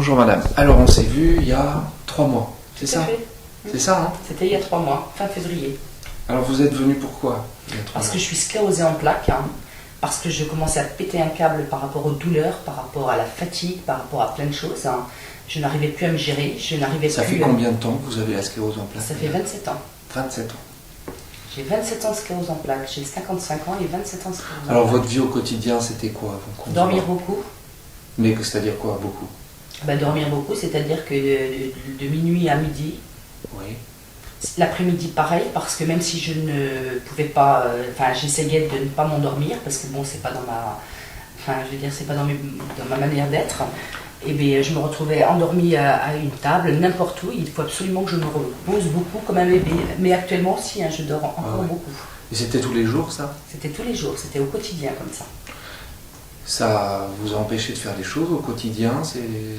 Bonjour madame. Alors on s'est vu il y a 3 mois, c'est ça? C'est ça, hein? C'était il y a 3 mois, fin février. Alors vous êtes venu pourquoi? Parce que je suis sclérosée en plaques, hein, parce que je commençais à péter un câble par rapport aux douleurs, par rapport à la fatigue, par rapport à plein de choses. Hein. Je n'arrivais plus à me gérer, je n'arrivais plus... Ça fait combien de temps que vous avez la sclérose en plaques? Ça fait 27 ans. 27 ans. J'ai 27 ans de sclérose en plaques, j'ai 55 ans et 27 ans de sclérose en plaques. Alors votre vie au quotidien c'était quoi avant qu'on Dormir se voit? beaucoup. Mais c'est-à-dire quoi, beaucoup? Dormir beaucoup, c'est-à-dire que de minuit à midi. Oui. L'après-midi pareil, parce que même si je ne pouvais pas, j'essayais de ne pas m'endormir, parce que bon, c'est pas dans ma, c'est pas dans ma manière d'être. Et bien, je me retrouvais endormie à une table, n'importe où. Il faut absolument que je me repose beaucoup comme un bébé. Mais actuellement aussi, hein, je dors encore beaucoup. Et c'était tous les jours ça? C'était tous les jours, c'était au quotidien comme ça. Ça vous a empêché de faire des choses au quotidien?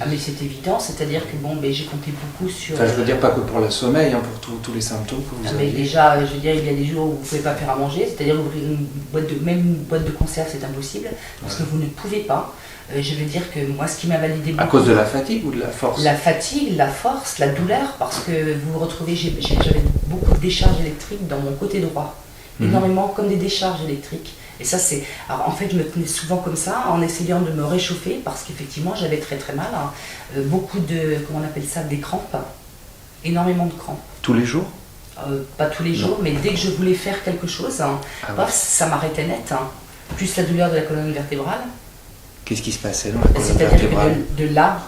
Ah mais c'est évident, c'est-à-dire que bon, j'ai compté beaucoup sur... Enfin, je veux dire pas que pour le sommeil, hein, pour tous les symptômes que vous avez. Mais déjà, je veux dire, il y a des jours où vous ne pouvez pas faire à manger, c'est-à-dire ouvrir même une boîte de conserve, c'est impossible, parce que vous ne pouvez pas. Je veux dire que moi, ce qui m'a validé beaucoup... À cause de la fatigue ou de la force? La fatigue, la force, la douleur, parce que vous vous retrouvez, j'avais beaucoup de décharges électriques dans mon côté droit, énormément comme des décharges électriques. Et ça, c'est... Alors, en fait, je me tenais souvent comme ça, en essayant de me réchauffer, parce qu'effectivement, j'avais très très mal. Hein. Beaucoup de, comment on appelle ça, des crampes. Énormément de crampes. Tous les jours? Pas tous les jours, mais dès que je voulais faire quelque chose, hein, ça m'arrêtait net. Hein. Plus la douleur de la colonne vertébrale. Qu'est-ce qui se passait dans la colonne C'est-à-dire vertébrale? que de là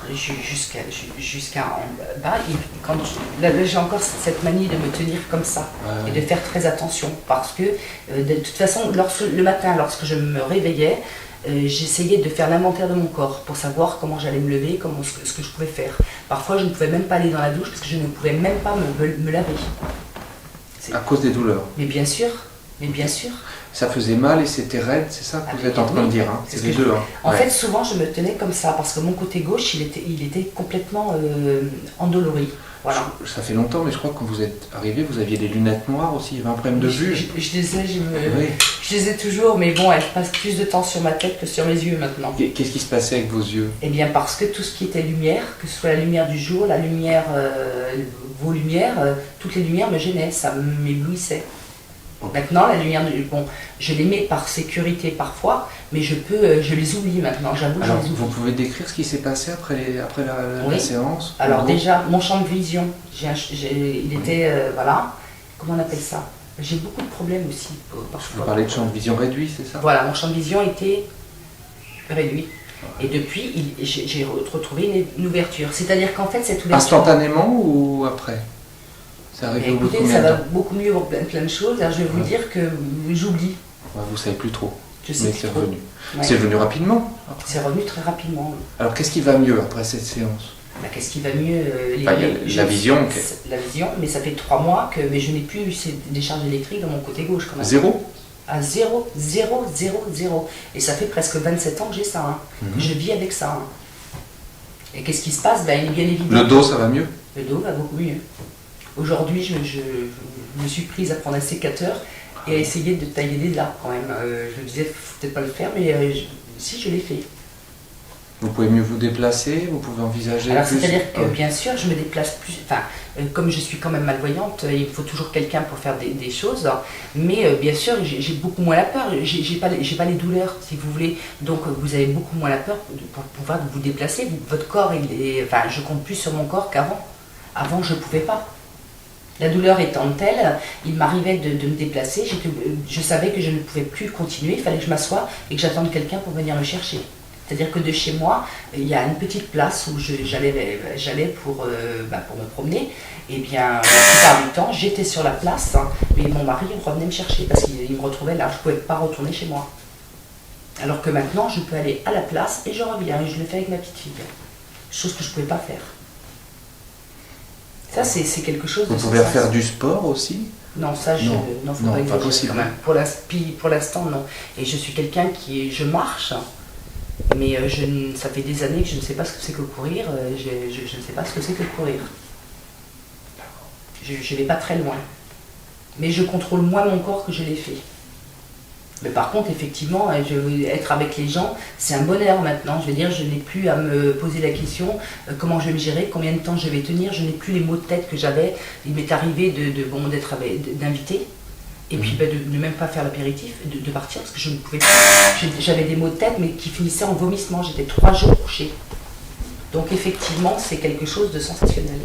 jusqu'à en bas, là, j'ai encore cette manie de me tenir comme ça et de faire très attention parce que de toute façon, le matin, lorsque je me réveillais, j'essayais de faire l'inventaire de mon corps pour savoir comment j'allais me lever, ce que je pouvais faire. Parfois, je ne pouvais même pas aller dans la douche parce que je ne pouvais même pas me laver. À cause des douleurs? Mais bien sûr, mais bien sûr. Ça faisait mal et c'était raide, c'est ça que vous êtes en train de dire, hein? C'est les deux. Hein. En fait, souvent, je me tenais comme ça, parce que mon côté gauche, il était complètement endolori. Voilà. Ça fait longtemps, mais je crois que quand vous êtes arrivé, vous aviez des lunettes noires aussi, il y avait un problème de vue. Je les ai toujours, mais bon, elles passent plus de temps sur ma tête que sur mes yeux maintenant. Qu'est-ce qui se passait avec vos yeux? Eh bien, parce que tout ce qui était lumière, que ce soit la lumière du jour, la lumière, vos lumières, toutes les lumières me gênaient, ça m'éblouissait. Maintenant, la lumière, bon, je les mets par sécurité parfois, mais je les oublie maintenant, j'avoue. Alors, vous pouvez décrire ce qui s'est passé après la séance? Alors déjà, mon champ de vision, il était, voilà, comment on appelle ça? J'ai beaucoup de problèmes aussi. Vous parlez de champ de vision réduit, c'est ça? Voilà, mon champ de vision était réduit. Et depuis, j'ai retrouvé une ouverture. C'est-à-dire qu'en fait, cette ouverture... Instantanément ou après? C'est arrivé au bout de combien de temps? Ça va beaucoup mieux pour plein de choses. Alors, je vais vous dire que j'oublie. Vous savez plus trop. Mais c'est revenu. Ouais. C'est venu rapidement? C'est revenu très rapidement. Oui. Alors qu'est-ce qui va mieux après cette séance? Qu'est-ce qui va mieux? La vision. La vision, mais ça fait 3 mois que je n'ai plus ces décharges électriques dans mon côté gauche. Quand même. Zéro? À 0, 0, 0, 0. Et ça fait presque 27 ans que j'ai ça. Hein. Je vis avec ça. Hein. Et qu'est-ce qui se passe? Bien évidemment. Le dos, ça va mieux? Le dos va beaucoup mieux. Aujourd'hui, je me suis prise à prendre un sécateur et à essayer de tailler des arbres quand même. Je me disais, il ne faut peut-être pas le faire, mais si, je l'ai fait. Vous pouvez mieux vous déplacer, vous pouvez envisager... Alors, c'est-à-dire que bien sûr, je me déplace plus... comme je suis quand même malvoyante, il faut toujours quelqu'un pour faire des choses. Mais bien sûr, j'ai beaucoup moins la peur. J'ai pas les douleurs, si vous voulez. Donc, vous avez beaucoup moins la peur pour pouvoir vous déplacer. Votre corps, je compte plus sur mon corps qu'avant. Avant, je ne pouvais pas. La douleur étant telle, il m'arrivait de me déplacer, je savais que je ne pouvais plus continuer, il fallait que je m'assoie et que j'attende quelqu'un pour venir me chercher. C'est-à-dire que de chez moi, il y a une petite place où j'allais pour me promener. Et bien, la plupart du temps, j'étais sur la place, hein, mais mon mari revenait me chercher parce qu'il me retrouvait là, je ne pouvais pas retourner chez moi. Alors que maintenant, je peux aller à la place et je reviens, et je le fais avec ma petite fille. Chose que je ne pouvais pas faire. Ça, c'est quelque chose de... Vous pouvez faire du sport aussi? Non, ça, faut pas possible. Quand même. Pour l'instant, non. Et je suis quelqu'un je marche, mais ça fait des années que je ne sais pas ce que c'est que courir. Je ne sais pas ce que c'est que courir. Je ne vais pas très loin. Mais je contrôle moins mon corps que je l'ai fait. Mais par contre, effectivement, être avec les gens, c'est un bonheur maintenant. Je veux dire, je n'ai plus à me poser la question comment je vais me gérer, combien de temps je vais tenir. Je n'ai plus les maux de tête que j'avais. Il m'est arrivé d'inviter et puis de ne même pas faire l'apéritif, de partir parce que je ne pouvais pas. J'avais des maux de tête, mais qui finissaient en vomissement. J'étais 3 jours couchée. Donc effectivement, c'est quelque chose de sensationnel.